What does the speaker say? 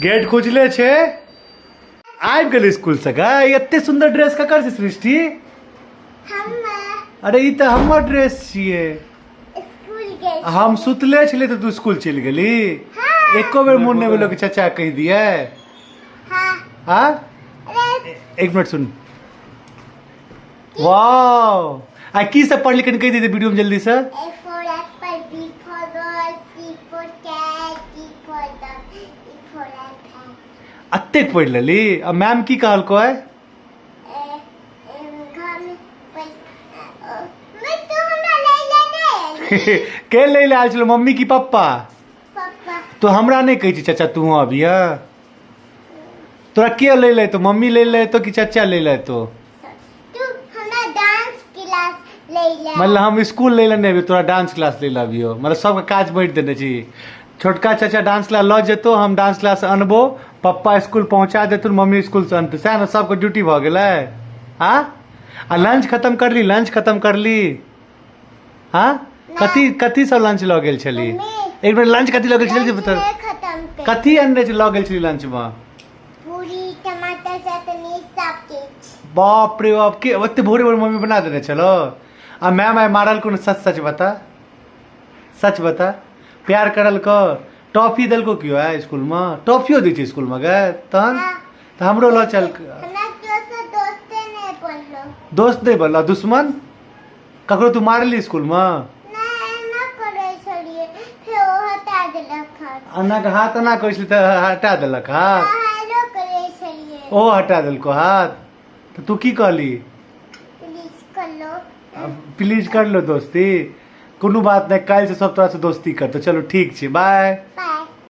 Gate खुजले छे आबि गेल school से गए। एते सुंदर ड्रेस ककर छै सृष्टि? अरे ई त हमर ड्रेस छिए। हम सुतले छले तो तू स्कूल चल गेली। एको बेर मोन नहीं भेलो कि चाचा कह दिए। हाँ एक मिनट सुन। वाह आ की सब पढ़ लिख कह दी वीडियो में जल्दी से। अतेक पढ़ लेली। अब मैम की कहलको है? के ले ले आल चलो मम्मी की पापा? तो हमरा नहीं कही चाचा तू अभी तोरा के ले ले तो मम्मी ले ले तो कि चाचा ले ले तो? मतलब हम स्कूल ले लेने अभी तोरा डांस क्लास ले लबियो। मतलब सबके काज बैठ देने छी। छोटका चाचा डांस क्लास ल जेतो, हम डांस क्लास अनबो, पप्पा स्कूल पहुंचा देतो, मम्मी स्कूल से अनते। सह ना सबके ड्यूटी भ गेलै। हाँ आ लंच खत्म कर ली? लंच खत्म कर ली? हाँ कथी कथी सब लंच ल गेल छली? एक मिनट लंच कथी ल गेल छली बता। कथी अनने ल गेल छली लंच में? पूरी टमाटर चटनी सब किछ। बाप रे बाप के ओते भोरे भोरे मम्मी बना देने चलो। आ मैम आइ मारल को सच सच बता। सच बता प्यार करल को टॉफी दल को क्यों है स्कूल में? टॉफियो दी थी स्कूल में गए तहन तो हमरो ल चल। दोस्त नहीं बनला दुश्मन? ककरो तू मारली स्कूल में? अन्ना का हाथ ना कहली तो हटा दिलक हाथ? ओ हटा दिलको हाथ तो तू की कहली? प्लीज कर लो दोस्ती। कोनो बात नहीं, कल से सब तरह से दोस्ती कर तो चलो ठीक छे। बाय।